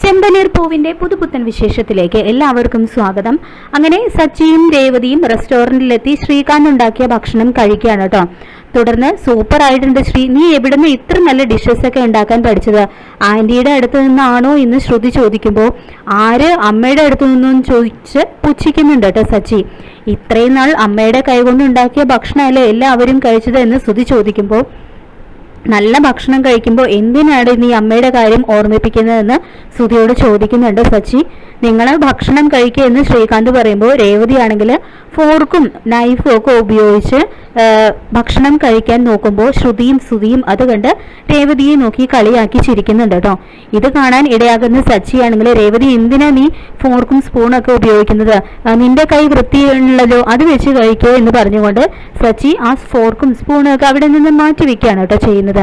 ചെമ്പനീർ പൂവിന്റെ പുതുപുത്തൻ വിശേഷത്തിലേക്ക് എല്ലാവർക്കും സ്വാഗതം. അങ്ങനെ സച്ചിയും രേവതിയും റെസ്റ്റോറന്റിലെത്തി ശ്രീകാന്ത് ഉണ്ടാക്കിയ ഭക്ഷണം കഴിക്കുകയാണ് കേട്ടോ. തുടർന്ന് സൂപ്പർ ആയിട്ടുണ്ട് ശ്രീ, നീ എവിടുന്ന് ഇത്ര നല്ല ഡിഷസ് ഒക്കെ ഉണ്ടാക്കാൻ പഠിച്ചത്? ആന്റിയുടെ അടുത്ത് നിന്നാണോ എന്ന് ശ്രുതി ചോദിക്കുമ്പോൾ ആര് അമ്മയുടെ അടുത്ത് നിന്നും ചോദിച്ച് പുച്ഛിക്കുന്നുണ്ട് കേട്ടോ സച്ചി. ഇത്രയും നാൾ അമ്മയുടെ കൈകൊണ്ട് ഉണ്ടാക്കിയ ഭക്ഷണമല്ലേ എല്ലാവരും കഴിച്ചത് എന്ന് ശ്രുതി ചോദിക്കുമ്പോൾ നല്ല ഭക്ഷണം കഴിക്കുമ്പോൾ എന്തിനാണ് നീ അമ്മയുടെ കാര്യം ഓർമ്മിപ്പിക്കുന്നതെന്ന് ശ്രുതിയോട് ചോദിക്കുന്നുണ്ട് സച്ചി. നിങ്ങൾ ഭക്ഷണം കഴിക്കുക എന്ന് ശ്രീകാന്ത് പറയുമ്പോൾ രേവതിയാണെങ്കിൽ ഫോർക്കും നൈഫും ഒക്കെ ഉപയോഗിച്ച് ഭക്ഷണം കഴിക്കാൻ നോക്കുമ്പോൾ ശ്രുതിയും അത് കണ്ട് രേവതിയെ നോക്കി കളിയാക്കി ചിരിക്കുന്നുണ്ട് കേട്ടോ. ഇത് കാണാൻ ഇടയാകുന്ന സച്ചിയാണെങ്കിൽ രേവതി, എന്തിനാ നീ ഫോർക്കും സ്പൂണൊക്കെ ഉപയോഗിക്കുന്നത്? നിന്റെ കൈ വൃത്തിയുള്ളതോ, അത് വെച്ച് കഴിക്കോ എന്ന് പറഞ്ഞുകൊണ്ട് സച്ചി ആ ഫോർക്കും സ്പൂണും ഒക്കെ അവിടെ നിന്ന് മാറ്റി വെക്കുകയാണ് കേട്ടോ ചെയ്യുന്നത്.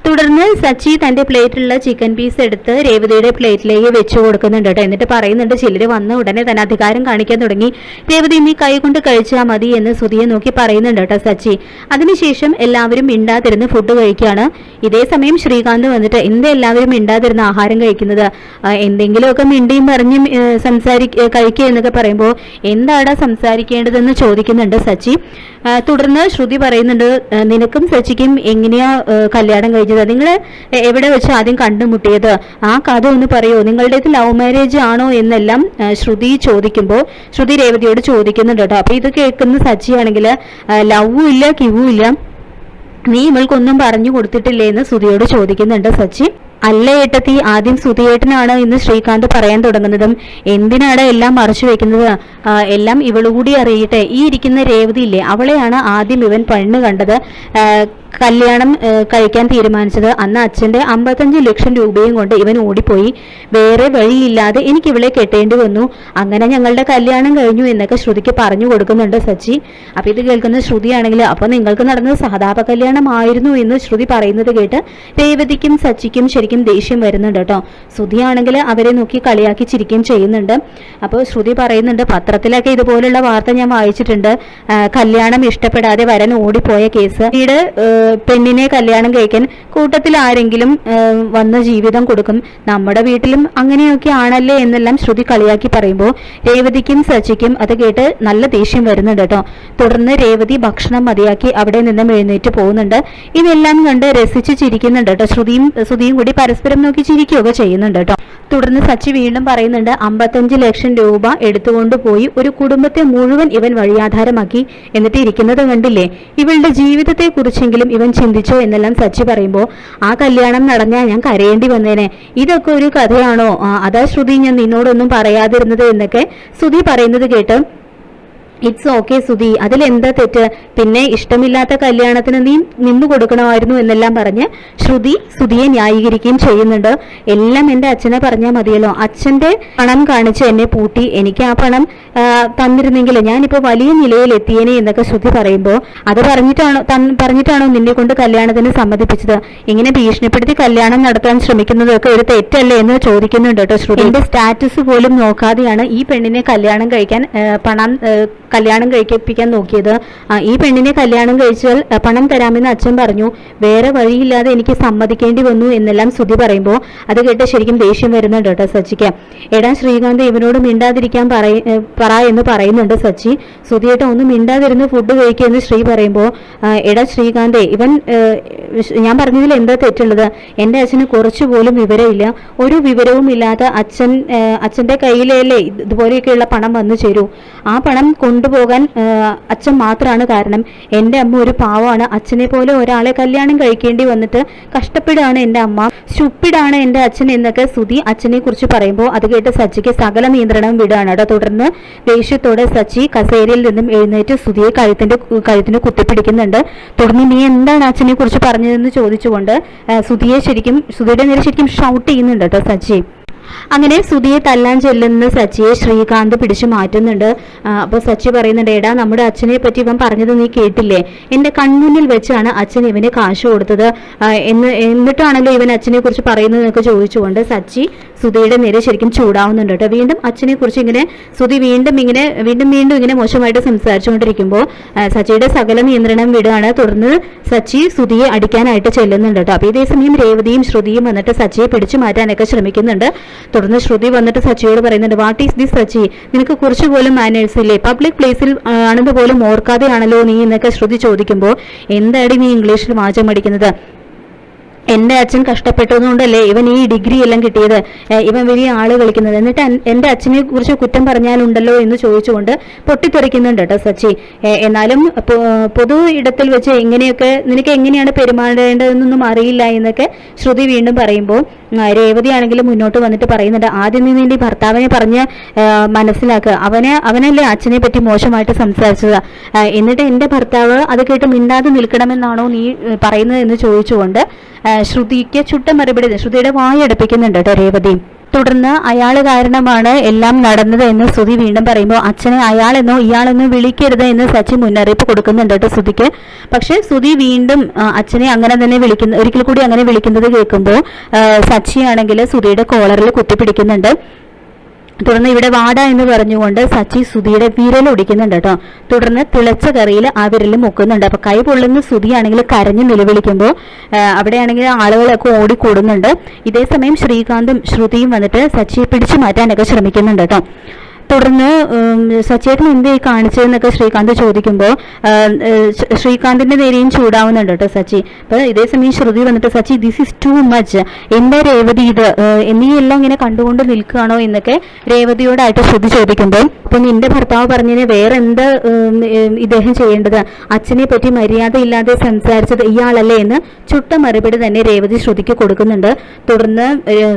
തുടർന്ന് സച്ചി തന്റെ പ്ലേറ്റിലുള്ള ചിക്കൻ പീസ് എടുത്ത് രേവതിയുടെ പ്ലേറ്റിലേക്ക് വെച്ചു കൊടുക്കുന്നുണ്ട് കേട്ടോ. എന്നിട്ട് പറയുന്നുണ്ട്, ചിലര് വന്ന ഉടനെ തന്നെ അധികാരം കാണിക്കാൻ തുടങ്ങി. രേവതി, നീ കൈ കൊണ്ട് കഴിച്ചാൽ മതി എന്ന് ശ്രുതിയെ നോക്കി പറയുന്നുണ്ട് കേട്ടോ സച്ചി. അതിനുശേഷം എല്ലാവരും മിണ്ടാതിരുന്ന് ഫുഡ് കഴിക്കുകയാണ്. ഇതേ സമയം ശ്രീകാന്ത് വന്നിട്ട്, എന്താ എല്ലാവരും മിണ്ടാതിരുന്ന് ആഹാരം കഴിക്കുന്നത്? എന്തെങ്കിലുമൊക്കെ മിണ്ടിയും പറഞ്ഞും കഴിക്കുക എന്നൊക്കെ പറയുമ്പോൾ എന്താടാ സംസാരിക്കേണ്ടതെന്ന് ചോദിക്കുന്നുണ്ട് സച്ചി. തുടർന്ന് ശ്രുതി പറയുന്നുണ്ട്, നിനക്കും സച്ചിക്കും എങ്ങനെയാ കല്യാണം കഴിച്ചത്? നിങ്ങൾ എവിടെ വെച്ച് ആദ്യം കണ്ടുമുട്ടിയത്? ആ കഥ ഒന്ന് പറയോ? നിങ്ങളുടേത് ലവ് മാരേജ് ആണോ എന്നെല്ലാം ശ്രുതി ചോദിക്കുമ്പോൾ ശ്രുതി രേവതിയോട് ചോദിക്കുന്നുണ്ട് കേട്ടോ. അപ്പൊ ഇത് കേൾക്കുന്ന സച്ചിയാണെങ്കിൽ ലവും ഇല്ല കിവും ഇല്ല, നീ ഇവൾക്കൊന്നും പറഞ്ഞു കൊടുത്തിട്ടില്ലേ എന്ന് ശ്രുതിയോട് ചോദിക്കുന്നുണ്ട് സച്ചി. അല്ല ഏട്ടത്തി, ആദ്യം സുധിയേട്ടനാണ് ഇന്ന് ശ്രീകാന്ത് പറയാൻ തുടങ്ങുന്നതും. എന്തിനാണ് എല്ലാം മറച്ചു വെക്കുന്നത്? എല്ലാം ഇവളുകൂടി അറിയട്ടെ. ഈ ഇരിക്കുന്ന രേവതി ഇല്ലേ, അവളെയാണ് ആദ്യം ഇവൻ പെണ്ണ് കണ്ടത്, കല്യാണം കഴിക്കാൻ തീരുമാനിച്ചത്. അന്ന് അച്ഛൻ്റെ 55 ലക്ഷം രൂപയും കൊണ്ട് ഇവൻ ഓടിപ്പോയി. വേറെ വഴിയില്ലാതെ എനിക്ക് ഇവളെ കെട്ടേണ്ടി വന്നു. അങ്ങനെ ഞങ്ങളുടെ കല്യാണം കഴിഞ്ഞു എന്നൊക്കെ ശ്രുതിക്ക് പറഞ്ഞു കൊടുക്കുന്നുണ്ട് സച്ചി. അപ്പൊ ഇത് കേൾക്കുന്ന ശ്രുതിയാണെങ്കിൽ, അപ്പൊ നിങ്ങൾക്ക് നടന്നത് സാധാരണ കല്യാണമായിരുന്നു എന്ന് ശ്രുതി പറയുന്നത് കേട്ട് രേവതിക്കും സച്ചിക്കും ശരിക്കും ദേഷ്യം വരുന്നുണ്ട് കേട്ടോ. ശ്രുതിയാണെങ്കിൽ അവരെ നോക്കി കളിയാക്കി ചിരിക്കുകയും ചെയ്യുന്നുണ്ട്. അപ്പോൾ ശ്രുതി പറയുന്നുണ്ട്, പത്രത്തിലൊക്കെ ഇതുപോലുള്ള വാർത്ത ഞാൻ വായിച്ചിട്ടുണ്ട്, കല്യാണം ഇഷ്ടപ്പെടാതെ വരൻ ഓടിപ്പോയ കേസ്. പിന്നീട് പെണ്ണിനെ കല്യാണം കഴിക്കാൻ കൂട്ടത്തിൽ ആരെങ്കിലും വന്ന ജീവിതം കൊടുക്കും, നമ്മുടെ വീട്ടിലും അങ്ങനെയൊക്കെ ആണല്ലേ എന്നെല്ലാം ശ്രുതി കളിയാക്കി പറയുമ്പോൾ രേവതിക്കും സച്ചിക്കും അത് കേട്ട് നല്ല ദേഷ്യം വരുന്നുണ്ട് കേട്ടോ. തുടർന്ന് രേവതി ഭക്ഷണം മതിയാക്കി അവിടെ നിന്നും എഴുന്നേറ്റ് പോകുന്നുണ്ട്. ഇതെല്ലാം കണ്ട് രസിച്ച് ചിരിക്കുന്നുണ്ട് കേട്ടോ. ശ്രുതിയും കൂടി പരസ്പരം നോക്കി ചിരിക്കുകയൊക്കെ ചെയ്യുന്നുണ്ട് കേട്ടോ. തുടർന്ന് സച്ചി വീണ്ടും പറയുന്നുണ്ട്, 55 ലക്ഷം രൂപ എടുത്തുകൊണ്ട് പോയി ഒരു കുടുംബത്തെ മുഴുവൻ ഇവൻ വഴിയാധാരമാക്കി, എന്നിട്ട് ഇരിക്കുന്നത് കണ്ടില്ലേ? ഇവളുടെ ജീവിതത്തെ കുറിച്ചെങ്കിലും ഇവൻ ചിന്തിച്ചോ എന്നെല്ലാം സച്ചി പറയുമ്പോൾ, ആ കല്യാണം നടന്നാൽ ഞാൻ കരയേണ്ടി വന്നേനെ. ഇതൊക്കെ ഒരു കഥയാണോ? അതാ ശ്രുതി ഞാൻ നിന്നോടൊന്നും പറയാതിരുന്നത് എന്നൊക്കെ ശ്രുതി പറയുന്നത് കേട്ട്, ഇറ്റ്സ് ഓക്കെ സുധി, അതിലെന്താ തെറ്റ്? പിന്നെ ഇഷ്ടമില്ലാത്ത കല്യാണത്തിന് നീ നിന്നു കൊടുക്കണമായിരുന്നു എന്നെല്ലാം പറഞ്ഞ് ശ്രുതിയെ ന്യായീകരിക്കുകയും ചെയ്യുന്നുണ്ട്. എല്ലാം എൻ്റെ അച്ഛനെ പറഞ്ഞാൽ മതിയല്ലോ, അച്ഛൻ്റെ പണം കാണിച്ച് എന്നെ പൂട്ടി, എനിക്ക് ആ പണം തന്നിരുന്നെങ്കിൽ ഞാനിപ്പോൾ വലിയ നിലയിൽ എത്തിയേനെ എന്നൊക്കെ ശ്രുതി പറയുമ്പോൾ, അത് പറഞ്ഞിട്ടാണോ നിന്നെ കൊണ്ട് കല്യാണത്തിന് സമ്മതിപ്പിച്ചത്? ഇങ്ങനെ ഭീഷണിപ്പെടുത്തി കല്യാണം നടത്താൻ ശ്രമിക്കുന്നതൊക്കെ ഒരു തെറ്റല്ലേ എന്ന് ചോദിക്കുന്നുണ്ട് കേട്ടോ ശ്രുതി. എന്റെ സ്റ്റാറ്റസ് പോലും നോക്കാതെയാണ് ഈ പെണ്ണിനെ കല്യാണം കഴിപ്പിക്കാൻ നോക്കിയത്. ഈ പെണ്ണിനെ കല്യാണം കഴിച്ചാൽ പണം തരാമെന്ന് അച്ഛൻ പറഞ്ഞു, വേറെ വഴിയില്ലാതെ എനിക്ക് സമ്മതിക്കേണ്ടി വന്നു എന്നെല്ലാം ശ്രുതി പറയുമ്പോൾ അത് കേട്ട് ശരിക്കും ദേഷ്യം വരുന്നുണ്ട് കേട്ടോ സച്ചിക്ക്. എടാ ശ്രീകാന്ത്, ഇവനോട് മിണ്ടാതിരിക്കാൻ പറ എന്ന് പറയുന്നുണ്ട് സച്ചി. ശ്രുതിയേട്ട ഒന്ന് മിണ്ടാതിരുന്ന് ഫുഡ് കഴിക്കുക എന്ന് ശ്രീ പറയുമ്പോൾ, എടാ ശ്രീകാന്തേ, ഇവൻ ഞാൻ പറഞ്ഞതിൽ എന്താ തെറ്റുള്ളത്? എൻ്റെ അച്ഛന് കുറച്ചുപോലും വിവരമില്ല. ഒരു വിവരവും ഇല്ലാത്ത അച്ഛൻ്റെ കയ്യിലല്ലേ ഇതുപോലെയൊക്കെയുള്ള പണം വന്നു ചേരൂ. ആ പണം കൊണ്ടുപോകാൻ അച്ഛൻ മാത്രമാണ് കാരണം. എൻ്റെ അമ്മ ഒരു പാവമാണ്, അച്ഛനെ പോലെ ഒരാളെ കല്യാണം കഴിക്കേണ്ടി വന്നിട്ട് കഷ്ടപ്പെടുകയാണ് എൻ്റെ അമ്മ, സ്റ്റുപ്പിഡാണ് എൻ്റെ അച്ഛൻ എന്നൊക്കെ ശ്രുതി അച്ഛനെ കുറിച്ച് പറയുമ്പോൾ അത് കേട്ട് സച്ചിക്ക് സകല നിയന്ത്രണവും വിടുകയാണ് കേട്ടോ. തുടർന്ന് ദേഷ്യത്തോടെ സച്ചി കസേരയിൽ നിന്നും എഴുന്നേറ്റ് ശ്രുതിയെ കഴുത്തിന് കുത്തിപ്പിടിക്കുന്നുണ്ട്. തുടർന്ന് നീ എന്താണ് അച്ഛനെ കുറിച്ച് പറഞ്ഞതെന്ന് ചോദിച്ചുകൊണ്ട് ശ്രുതിയുടെ നേരെ ശരിക്കും ഷൗട്ട് ചെയ്യുന്നുണ്ട് കേട്ടോ സച്ചി. അങ്ങനെ ശ്രുതിയെ തല്ലാൻ ചെല്ലുന്ന സച്ചിയെ ശ്രീകാന്ത് പിടിച്ചു മാറ്റുന്നുണ്ട്. അപ്പോൾ സച്ചി പറയുന്നുണ്ട്, എടാ നമ്മുടെ അച്ഛനെ പറ്റി ഇവൻ പറഞ്ഞത് നീ കേട്ടില്ലേ? എൻ്റെ കൺമുന്നിൽ വെച്ചാണ് അച്ഛൻ ഇവന് കാശ് കൊടുത്തത്, എന്നിട്ടാണല്ലോ ഇവൻ അച്ഛനെ കുറിച്ച് പറയുന്നതെന്നൊക്കെ ചോദിച്ചുകൊണ്ട് സച്ചി സുധിയുടെ നേരെ ശരിക്കും ചൂടാവുന്നുണ്ട് കേട്ടോ. വീണ്ടും അച്ഛനെ കുറിച്ച് ഇങ്ങനെ സുധി വീണ്ടും ഇങ്ങനെ മോശമായിട്ട് സംസാരിച്ചുകൊണ്ടിരിക്കുമ്പോൾ സച്ചിയുടെ സകല നിയന്ത്രണം വിടുകയാണ്. തുടർന്ന് സച്ചി സുധിയെ അടിക്കാനായിട്ട് ചെല്ലുന്നുണ്ട് കേട്ടോ. അപ്പൊ ഇതേ സമയം രേവതിയും ശ്രുതിയും വന്നിട്ട് സച്ചിയെ പിടിച്ചു മാറ്റാനൊക്കെ ശ്രമിക്കുന്നുണ്ട്. തുടർന്ന് ശ്രുതി വന്നിട്ട് സച്ചിയോട് പറയുന്നുണ്ട്, വാട്ട് ഈസ് ദിസ് സച്ചി, നിനക്ക് കുറച്ച് പോലും മാനേഴ്സ് ഇല്ലേ, പബ്ലിക് പ്ലേസിൽ ആണെന്ന് പോലും ഓർക്കാതെയാണല്ലോ നീ എന്നൊക്കെ ശ്രുതി ചോദിക്കുമ്പോൾ, എന്താടി നീ ഇംഗ്ലീഷിൽ വാചകം അടിക്കുന്നത്, എൻ്റെ അച്ഛൻ കഷ്ടപ്പെട്ടതുകൊണ്ടല്ലേ ഇവൻ ഈ ഡിഗ്രി എല്ലാം കിട്ടിയത്, ഇവൻ വലിയ ആള് കളിക്കുന്നത്, എന്നിട്ട് എൻ്റെ അച്ഛനെ കുറിച്ച് കുറ്റം പറഞ്ഞാലുണ്ടല്ലോ എന്ന് ചോദിച്ചുകൊണ്ട് പൊട്ടിത്തെറിക്കുന്നുണ്ട് കേട്ടോ സച്ചി. എന്നാലും പൊതു ഇടത്തിൽ വെച്ച് ഇങ്ങനെയൊക്കെ നിനക്ക് എങ്ങനെയാണ് പെരുമാറേണ്ടതെന്നൊന്നും അറിയില്ല എന്നൊക്കെ ശ്രുതി വീണ്ടും പറയുമ്പോൾ രേവതി ആണെങ്കിലും മുന്നോട്ട് വന്നിട്ട് പറയുന്നുണ്ട്, ആദ്യം നീ നിന്റെ ഭർത്താവിനെ പറഞ്ഞ് മനസ്സിലാക്കുക, അവനല്ലേ അച്ഛനെ പറ്റി മോശമായിട്ട് സംസാരിച്ചത്, എന്നിട്ട് എൻ്റെ ഭർത്താവ് അത് കേട്ട് മിണ്ടാതെ നിൽക്കണമെന്നാണോ നീ പറയുന്നത് എന്ന് ചോദിച്ചുകൊണ്ട് ശ്രുതിക്ക് ചുട്ട മറുപടി ശ്രുതിയുടെ വായടപ്പിക്കുന്നുണ്ട് കേട്ടോ രേവതി. തുടർന്ന് അയാൾ കാരണമാണ് എല്ലാം നടന്നത് എന്ന് ശ്രുതി വീണ്ടും പറയുമ്പോൾ അച്ഛനെ അയാളെന്നോ ഇയാളെന്നോ വിളിക്കരുത് എന്ന് സച്ചി മുന്നറിയിപ്പ് കൊടുക്കുന്നുണ്ട് കേട്ടോ ശ്രുതിക്ക്. പക്ഷെ ശ്രുതി വീണ്ടും അച്ഛനെ അങ്ങനെ തന്നെ ഒരിക്കൽ കൂടി അങ്ങനെ വിളിക്കുന്നത് കേൾക്കുമ്പോൾ സച്ചിയാണെങ്കിൽ ശ്രുതിയുടെ കോളറിൽ കുത്തിപ്പിടിക്കുന്നുണ്ട്. തുടർന്ന് ഇവിടെ വാട എന്ന് പറഞ്ഞുകൊണ്ട് സച്ചി സുധിയുടെ വിരൽ ഒടിക്കുന്നുണ്ട് കേട്ടോ. തുടർന്ന് തിളച്ച കറിയിൽ ആ വിരൽ മുക്കുന്നുണ്ട്. അപ്പൊ കൈ പൊള്ളുന്ന സുധിയാണെങ്കിൽ കരഞ്ഞു നിലവിളിക്കുമ്പോൾ അവിടെയാണെങ്കിൽ ആളുകളൊക്കെ ഓടിക്കൂടുന്നുണ്ട്. ഇതേ സമയം ശ്രീകാന്തും ശ്രുതിയും വന്നിട്ട് സച്ചിയെ പിടിച്ചു മാറ്റാനൊക്കെ ശ്രമിക്കുന്നുണ്ട് കേട്ടോ. തുടർന്ന് സച്ചേട്ടൻ എന്തേ കാണിച്ചതെന്നൊക്കെ ശ്രീകാന്ത് ചോദിക്കുമ്പോൾ ശ്രീകാന്തിന്റെ നേരെയും ചൂടാവുന്നുണ്ട് കേട്ടോ സച്ചി. അപ്പൊ ഇതേ സമയം ശ്രുതി വന്നിട്ട്, Sachi this is too much, എന്താ രേവതി ഇത്, നീ എല്ലാം ഇങ്ങനെ കണ്ടുകൊണ്ട് നിൽക്കുകയാണോ എന്നൊക്കെ രേവതിയോടായിട്ട് ശ്രുതി ചോദിക്കുമ്പോൾ, അപ്പൊ നിന്റെ ഭർത്താവ് പറഞ്ഞതിന് വേറെ എന്താ ഇദ്ദേഹം ചെയ്യേണ്ടത്, അച്ഛനെ പറ്റി മര്യാദ ഇല്ലാതെ സംസാരിച്ചത് ഇയാളല്ലേ എന്ന് ചുട്ട മറുപടി തന്നെ രേവതി ശ്രുതിക്ക് കൊടുക്കുന്നുണ്ട്. തുടർന്ന്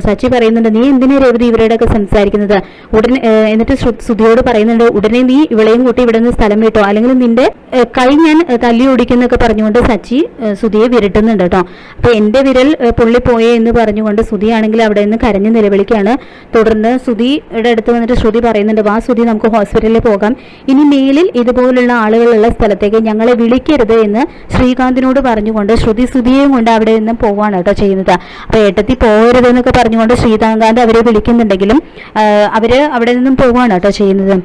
സച്ചി പറയുന്നുണ്ട്, നീ എന്തിനാ രേവതി ഇവരോടൊക്കെ സംസാരിക്കുന്നത്, ഉടനെ എന്നിട്ട് സുധിയോട് പറയുന്നുണ്ട്, ഉടനെ നീ ഇവളെയും കൂട്ടി ഇവിടെ നിന്ന് സ്ഥലം വിട്ടോ, അല്ലെങ്കിൽ നിന്റെ കൈ ഞാൻ തല്ലി ഓടിക്കുന്നൊക്കെ പറഞ്ഞുകൊണ്ട് സച്ചി സുധിയെ വിരട്ടുന്നുണ്ട് കേട്ടോ. അപ്പൊ എന്റെ വിരൽ പൊള്ളിപ്പോയേ എന്ന് പറഞ്ഞുകൊണ്ട് സുധിയാണെങ്കിൽ അവിടെ നിന്ന് കരഞ്ഞു നിലവിളിക്കുകയാണ്. തുടർന്ന് സുധിയുടെ അടുത്ത് വന്നിട്ട് ശ്രുതി പറയുന്നുണ്ട്, വാ സുധി നമുക്ക് ഹോസ്പിറ്റലിൽ പോകാം, ഇനി മേലിൽ ഇതുപോലുള്ള ആളുകളുള്ള സ്ഥലത്തേക്ക് ഞങ്ങളെ വിളിക്കരുത് എന്ന് ശ്രീകാന്തിനോട് പറഞ്ഞുകൊണ്ട് സുധിയെയും കൊണ്ട് അവിടെ നിന്ന് പോവാണ് കേട്ടോ ചെയ്യുന്നത്. അപ്പൊ ഏട്ടത്തി പോകരുത് എന്നൊക്കെ പറഞ്ഞുകൊണ്ട് ശ്രീകാന്ത് അവരെ വിളിക്കുന്നുണ്ടെങ്കിലും അവര് അവിടെ നിന്നും പോവാണ് കേട്ടോ ചെയ്യുന്നത്.